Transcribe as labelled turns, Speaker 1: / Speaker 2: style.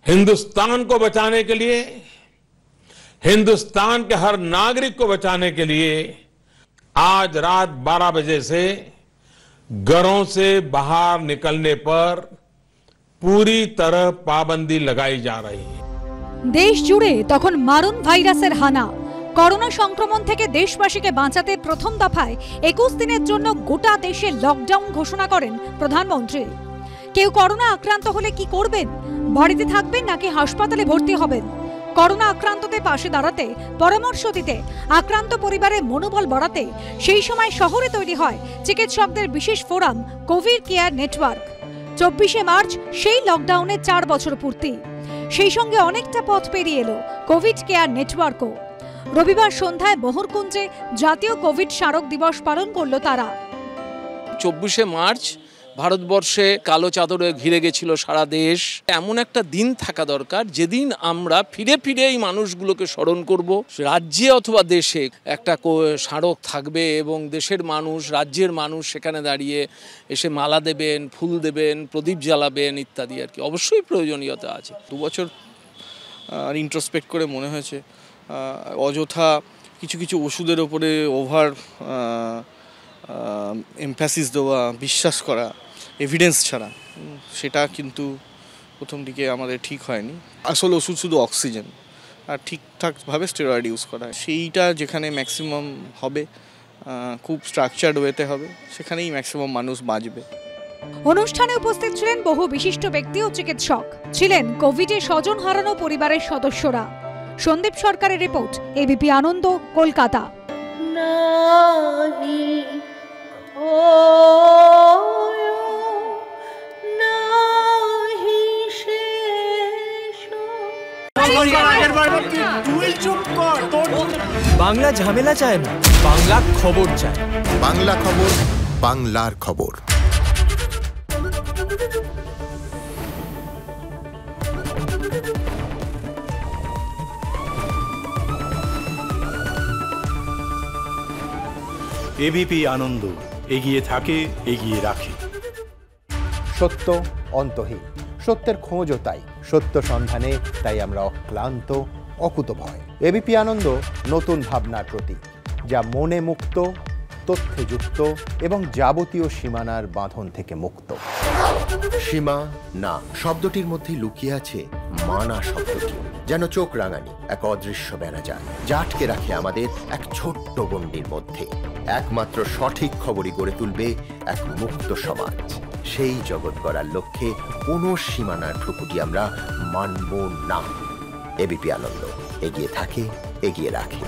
Speaker 1: हिंदुस्तान को बचाने के लिए, हिंदुस्तान के हर नागरिक को बचाने के लिए आज रात 12 बजे से घरों से बाहर निकलने पर पूरी तरह पाबंदी लगाई जा रही है।
Speaker 2: देश जुड़े তখন মারণ ভাইরাসের হানা। করোনা সংক্রমণ থেকে দেশবাসীকে বাঁচাতে প্রথম দফায় 21 দিনের জন্য গোটা দেশে লকডাউন ঘোষণা করেন প্রধানমন্ত্রী। কেউ করোনা আক্রান্ত হলে কি করবেন? বাড়িতে থাকবেন নাকি হাসপাতালে ভর্তি হবেন? করোনা আক্রান্তদের পাশে দাঁড়াতে, পরামর্শ দিতে, আক্রান্ত পরিবারের মনোবল বাড়াতে সেই সময় শহরে তৈরি হয় চিকিৎসকদের বিশেষ ফোরাম কোভিড কেয়ার নেটওয়ার্ক। 24শে মার্চ সেই লকডাউনের 4 বছর পূর্তি। সেই সঙ্গে অনেকটা পথ পেরিয়ে এলো কোভিড কেয়ার নেটওয়ার্কও। রবিবার সন্ধ্যায় মোহরকুঞ্জে জাতীয় কোভিড স্মারক দিবস পালন করলো তারা।
Speaker 3: 24শে মার্চ ভারতবর্ষে কালো চাদরে ঘিরে গেছিল সারা দেশ। এমন একটা দিন থাকা দরকার যেদিন আমরা ফিরে ফিরে এই মানুষগুলোকে স্মরণ করব। রাজ্যে অথবা দেশে একটা স্মারক থাকবে এবং দেশের মানুষ, রাজ্যের মানুষ সেখানে দাঁড়িয়ে এসে মালা দেবেন, ফুল দেবেন, প্রদীপ জ্বালাবেন ইত্যাদি আর কি। অবশ্যই প্রয়োজনীয়তা আছে। 2 বছর ইন্ট্রোস্পেক্ট করে মনে হয়েছে অযথা কিছু কিছু ওষুধের ওপরে ওভার এমফ্যাসিস দেওয়া, বিশ্বাস করা এভিডেন্স ছাড়া, সেটা কিন্তু প্রথম দিকে আমাদের ঠিক হয়নি। আসল ওষুধ শুধু অক্সিজেন, আর ঠিকঠাকভাবে স্টেরয়েড ইউজ করা, সেইটা যেখানে ম্যাক্সিমাম হবে, খুব স্ট্রাকচার্ড ওয়েতে হবে, সেখানেই ম্যাক্সিমাম মানুষ বাঁচবে।
Speaker 2: অনুষ্ঠানে উপস্থিত ছিলেন বহু বিশিষ্ট ব্যক্তি ও চিকিৎসক, ছিলেন কোভিডে স্বজন হারানো পরিবারের সদস্যরা। সন্দীপ সরকারের রিপোর্ট, এবিপি আনন্দ, কলকাতা।
Speaker 4: বাংলা ঝামেলা চায় না, বাংলা খবর চায়।
Speaker 5: বাংলা খবর, বাংলার খবর।
Speaker 6: এবিপি আনন্দ, এগিয়ে থাকে, এগিয়ে রাখে।
Speaker 7: সত্য অন্তহীন, সত্যের খোঁজও তাই, সত্য সন্ধানে তাই আমরা অক্লান্ত, অকুতভয়। এবিপি আনন্দ নতুন ভাবনার প্রতীক, যা মনে মুক্ত, তথ্যে যুক্ত এবং যাবতীয় সীমানার বাঁধন থেকে মুক্ত।
Speaker 5: সীমা না শব্দটির মধ্যে লুকিয়ে আছে মানা শব্দটি, যেন চোখ রাঙানি এক অদৃশ্য বেড়াজাল, যা আটকে রাখে আমাদের এক ছোট্ট গণ্ডির মধ্যে। একমাত্র সঠিক খবরই গড়ে তুলবে এক মুক্ত সমাজ। সেই জগৎ গড়ার লক্ষ্যে কোনো সীমানার ঠুকুটি আমরা মানব না। এবিপি আনন্দ, এগিয়ে থাকে, এগিয়ে রাখে।